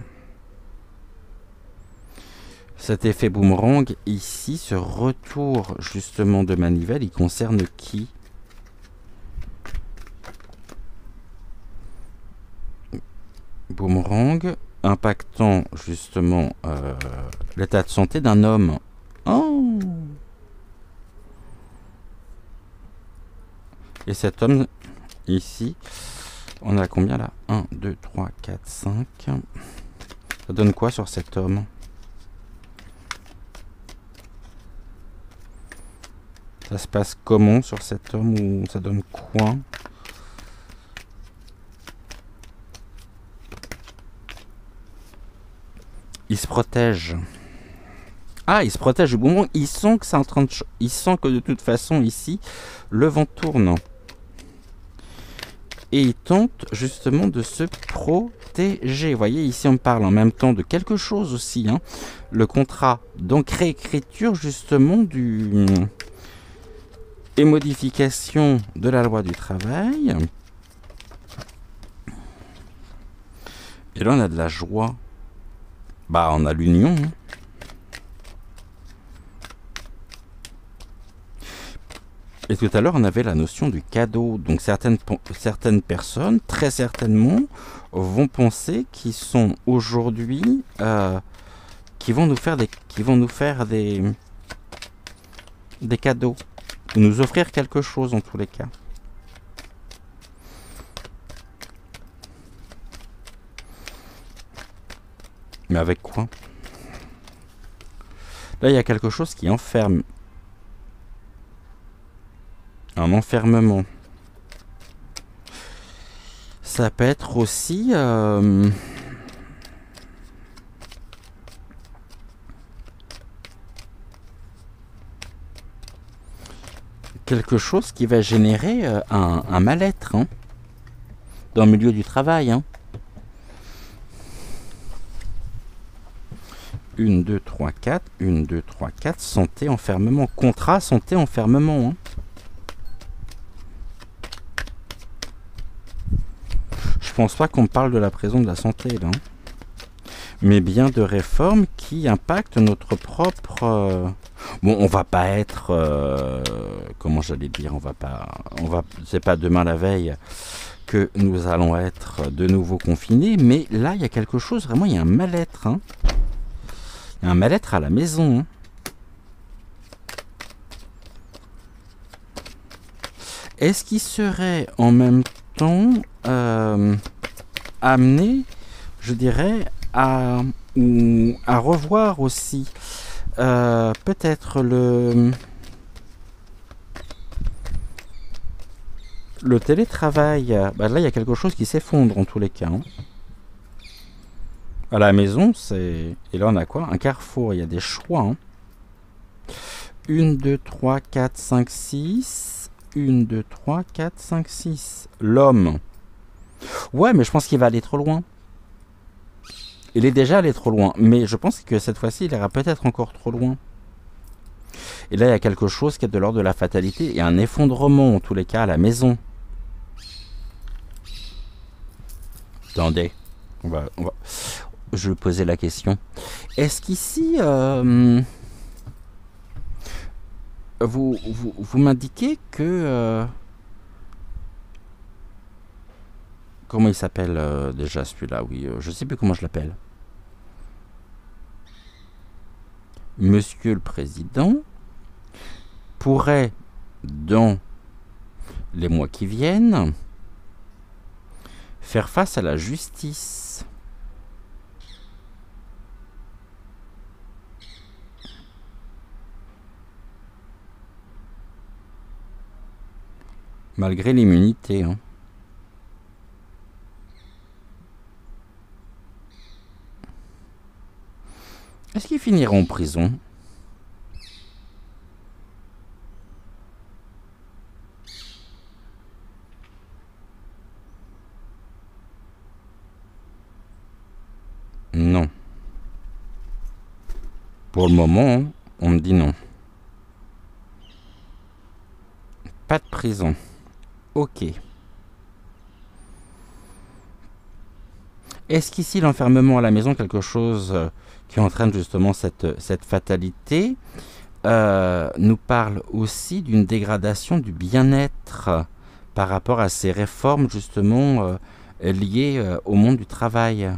Cet effet boomerang, ici, ce retour justement de manivelle, il concerne qui? Boomerang, impactant justement l'état de santé d'un homme. Oh! Et cet homme, ici, on a combien là? 1, 2, 3, 4, 5. Ça donne quoi sur cet homme? Ça se passe comment sur cet homme, ou ça donne quoi? Il se protège. Ah, il se protège du boomerang. Il sent que c'est en train de... Il sent que de toute façon, ici, le vent tourne. Et il tente justement de se protéger. Vous voyez, ici, on parle en même temps de quelque chose aussi. Hein. Le contrat d'encre-écriture, justement, du... et modification de la loi du travail. Et là, on a de la joie. Bah, on a l'union. Hein. Et tout à l'heure, on avait la notion du cadeau. Donc, certaines personnes, très certainement, vont penser qu'ils sont aujourd'hui... qui vont nous faire des cadeaux. Ou nous offrir quelque chose, en tous les cas. Mais avec quoi? Là, il y a quelque chose qui enferme. Un enfermement. Ça peut être aussi... quelque chose qui va générer un mal-être hein, dans le milieu du travail. Hein. 1, 2, 3, 4. 1, 2, 3, 4. Santé, enfermement. Contrat, santé, enfermement. Hein. Je pense pas qu'on parle de la prison de la santé, là. Hein. Mais bien de réformes qui impactent notre propre... Bon, on va pas être... comment j'allais dire? C'est pas demain la veille que nous allons être de nouveau confinés. Mais là, il y a quelque chose, vraiment, il y a un mal-être. Hein. Il y a un mal-être à la maison. Hein. Est-ce qu'il serait en même temps amené, je dirais, à revoir aussi peut-être le télétravail? Bah là, il y a quelque chose qui s'effondre en tous les cas. Hein. À la maison, c'est... Et là, on a quoi? Un carrefour, il y a des choix. Hein. 1, 2, 3, 4, 5, 6. 1, 2, 3, 4, 5, 6. L'homme. Ouais, mais je pense qu'il va aller trop loin. Il est déjà allé trop loin. Mais je pense que cette fois-ci, il ira peut-être encore trop loin. Et là, il y a quelque chose qui est de l'ordre de la fatalité. Il y a un effondrement, en tous les cas, à la maison. Attendez. Je vais poser la question. Est-ce qu'ici... vous m'indiquez que Comment il s'appelle déjà celui-là? Oui, je sais plus comment je l'appelle. Monsieur le Président pourrait, dans les mois qui viennent, faire face à la justice. Malgré l'immunité. Hein. Est-ce qu'ils finiront en prison? Non. Pour le moment, on me dit non. Pas de prison. Ok. Est-ce qu'ici, l'enfermement à la maison, quelque chose qui entraîne justement cette fatalité, nous parle aussi d'une dégradation du bien-être par rapport à ces réformes justement liées au monde du travail?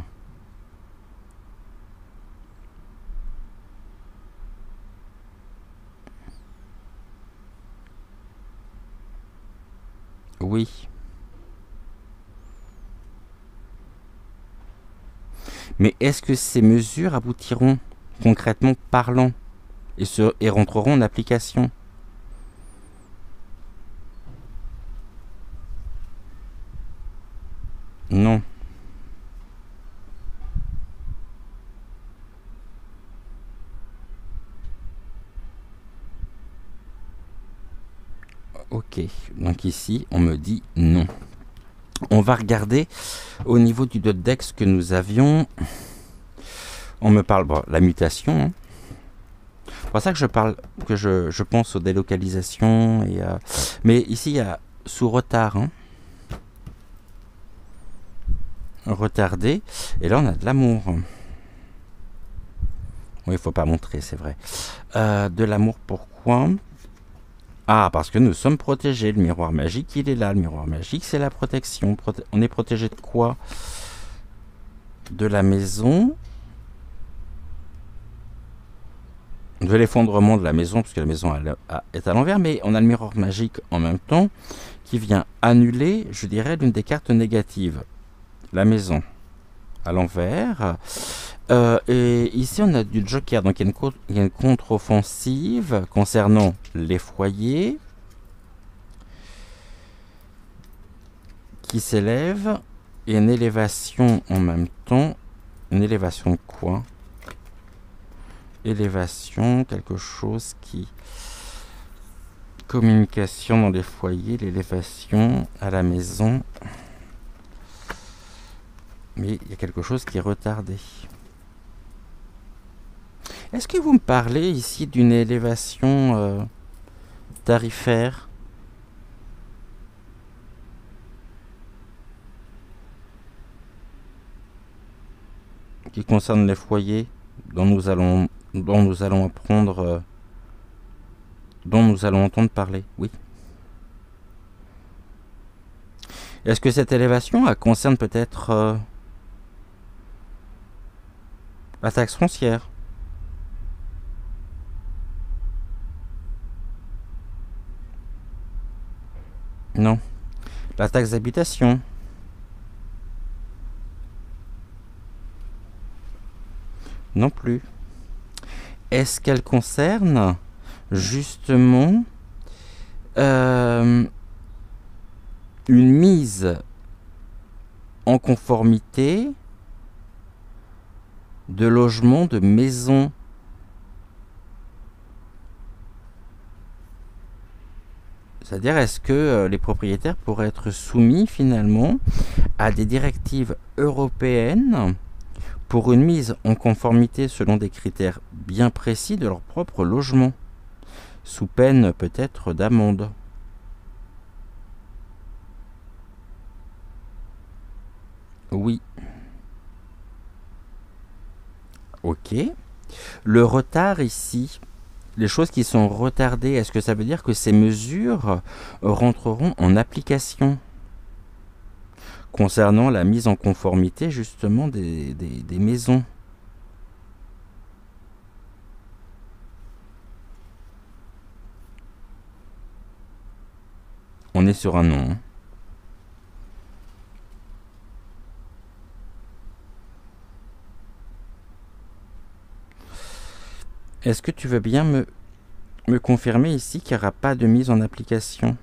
Oui. Mais est-ce que ces mesures aboutiront, concrètement parlant, et rentreront en application? Non. Ok, donc ici, on me dit non. On va regarder au niveau du Dodex que nous avions. On me parle, bon, la mutation. Hein. C'est pour ça que je parle, que je pense aux délocalisations. Mais ici, il y a sous retard. Hein. Retardé. Et là, on a de l'amour. Oui, il ne faut pas montrer, c'est vrai. De l'amour, pourquoi ? Ah, parce que nous sommes protégés. Le miroir magique, il est là. Le miroir magique, c'est la protection. On est protégé de quoi? De la maison. De l'effondrement de la maison, puisque la maison est à l'envers. Mais on a le miroir magique en même temps qui vient annuler, je dirais, l'une des cartes négatives. La maison à l'envers. Et ici, on a du joker. Donc, il y a une contre-offensive concernant les foyers qui s'élève et une élévation en même temps. Une élévation de quoi? Élévation, quelque chose qui... Communication dans les foyers, l'élévation à la maison. Mais il y a quelque chose qui est retardé. Est-ce que vous me parlez ici d'une élévation tarifaire? Qui concerne les foyers dont nous allons apprendre, dont nous allons entendre parler? Oui. Est-ce que cette élévation concerne peut-être la taxe foncière? Non. La taxe d'habitation? Non plus. Est-ce qu'elle concerne justement une mise en conformité de logements, de maisons? C'est-à-dire, est-ce que les propriétaires pourraient être soumis finalement à des directives européennes pour une mise en conformité selon des critères bien précis de leur propre logement, sous peine peut-être d'amende? Oui. Ok. Le retard ici, les choses qui sont retardées, est-ce que ça veut dire que ces mesures rentreront en application? concernant la mise en conformité justement des maisons. On est sur un non. Hein. Est-ce que tu veux bien me confirmer ici qu'il n'y aura pas de mise en application?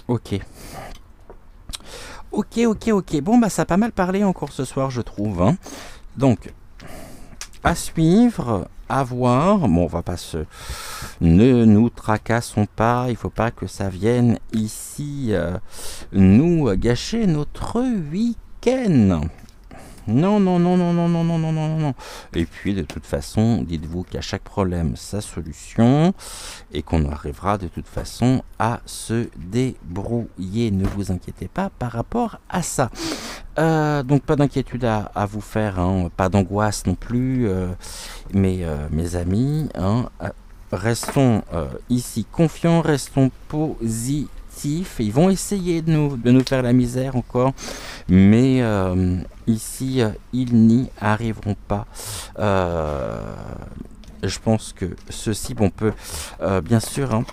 Ok. Ok. Bon, bah ça a pas mal parlé encore ce soir, je trouve. Hein. Donc, à suivre, à voir. Bon, on va pas se... Ne nous tracassons pas. Il faut pas que ça vienne ici nous gâcher notre week-end. Non. Et puis, de toute façon, dites-vous qu'à chaque problème, sa solution, et qu'on arrivera de toute façon à se débrouiller. Ne vous inquiétez pas par rapport à ça. Donc, pas d'inquiétude à vous faire, hein, pas d'angoisse non plus, mes amis. Hein, restons ici confiants, restons positifs. Ils vont essayer de nous faire la misère encore, mais ici, ils n'y arriveront pas. Je pense que ceci, on peut bien sûr hein,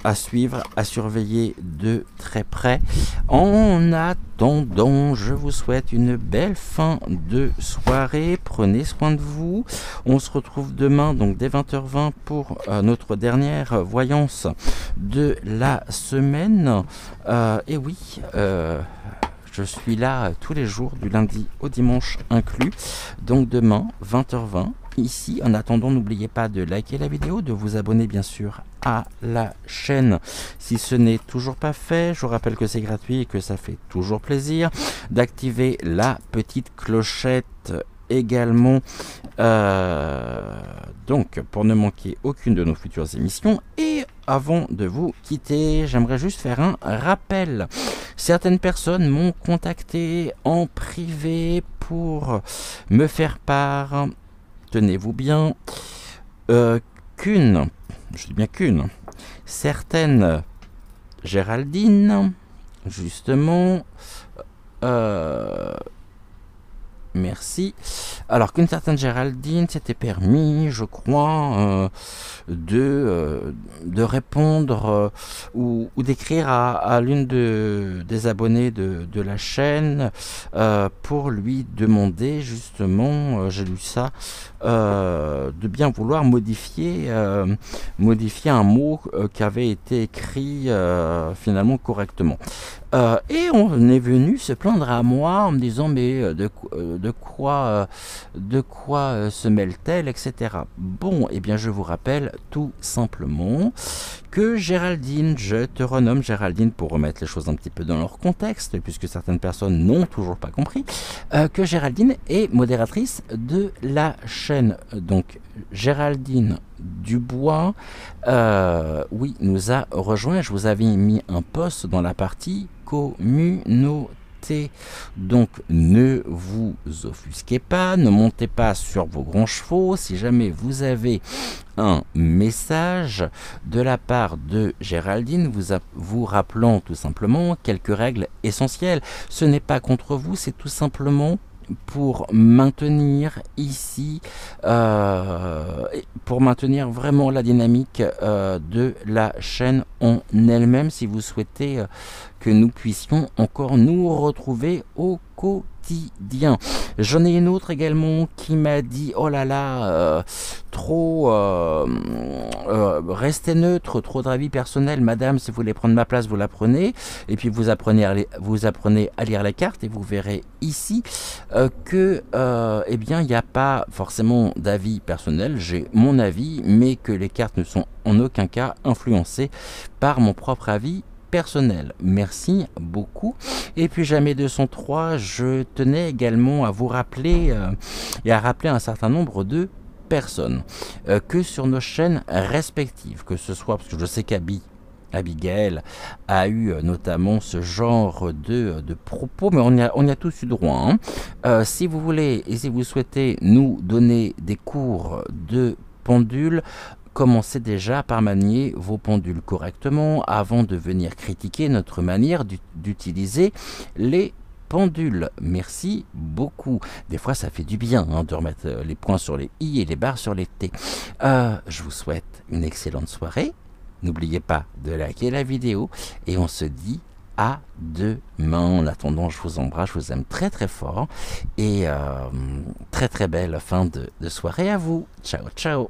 à suivre, à surveiller de très près. En attendant, je vous souhaite une belle fin de soirée. Prenez soin de vous. On se retrouve demain, donc dès 20h20 pour notre dernière voyance de la semaine. Et oui, je suis là tous les jours, du lundi au dimanche inclus. Donc demain, 20h20. Ici, en attendant, n'oubliez pas de liker la vidéo, de vous abonner bien sûr à la chaîne si ce n'est toujours pas fait. Je vous rappelle que c'est gratuit et que ça fait toujours plaisir. D'activer la petite clochette également donc pour ne manquer aucune de nos futures émissions. Et avant de vous quitter, j'aimerais juste faire un rappel. Certaines personnes m'ont contacté en privé pour me faire part, tenez-vous bien, qu'une, je dis bien qu'une, certaine Géraldine, justement, merci. Alors qu'une certaine Géraldine s'était permis, je crois, de répondre ou d'écrire à l'une des abonnés de la chaîne pour lui demander justement, j'ai lu ça, de bien vouloir modifier un mot qui avait été écrit finalement correctement. Et on est venu se plaindre à moi en me disant mais de quoi se mêle-t-elle, etc. Bon, eh bien je vous rappelle tout simplement que Géraldine, je te renomme Géraldine pour remettre les choses un petit peu dans leur contexte, puisque certaines personnes n'ont toujours pas compris, que Géraldine est modératrice de la chaîne. Donc Géraldine Dubois, oui, nous a rejoint. Je vous avais mis un post dans la partie communauté. Donc ne vous offusquez pas, ne montez pas sur vos grands chevaux. Si jamais vous avez un message de la part de Géraldine vous rappelant tout simplement quelques règles essentielles, ce n'est pas contre vous, c'est tout simplement pour maintenir ici, pour maintenir vraiment la dynamique de la chaîne en elle-même, si vous souhaitez que nous puissions encore nous retrouver au quotidien. J'en ai une autre également qui m'a dit oh là là, trop restez neutre, trop d'avis personnel, madame, si vous voulez prendre ma place, vous la prenez, et puis vous apprenez à lire la carte et vous verrez ici que eh bien il n'y a pas forcément d'avis personnel, j'ai mon avis, mais que les cartes ne sont en aucun cas influencées par mon propre avis personnel. Merci beaucoup. Et puis jamais 203, je tenais également à vous rappeler et à rappeler un certain nombre de personnes que sur nos chaînes respectives, que ce soit, parce que je sais qu'Abby Abigail a eu notamment ce genre de propos, mais on y a tous eu droit. Hein. Si vous voulez et si vous souhaitez nous donner des cours de pendule, commencez déjà par manier vos pendules correctement avant de venir critiquer notre manière d'utiliser les pendules. Merci beaucoup. Des fois, ça fait du bien de remettre les points sur les i et les barres sur les t. Je vous souhaite une excellente soirée. N'oubliez pas de liker la vidéo et on se dit à demain. En attendant, je vous embrasse, je vous aime très très fort et très très belle fin de soirée à vous. Ciao ciao.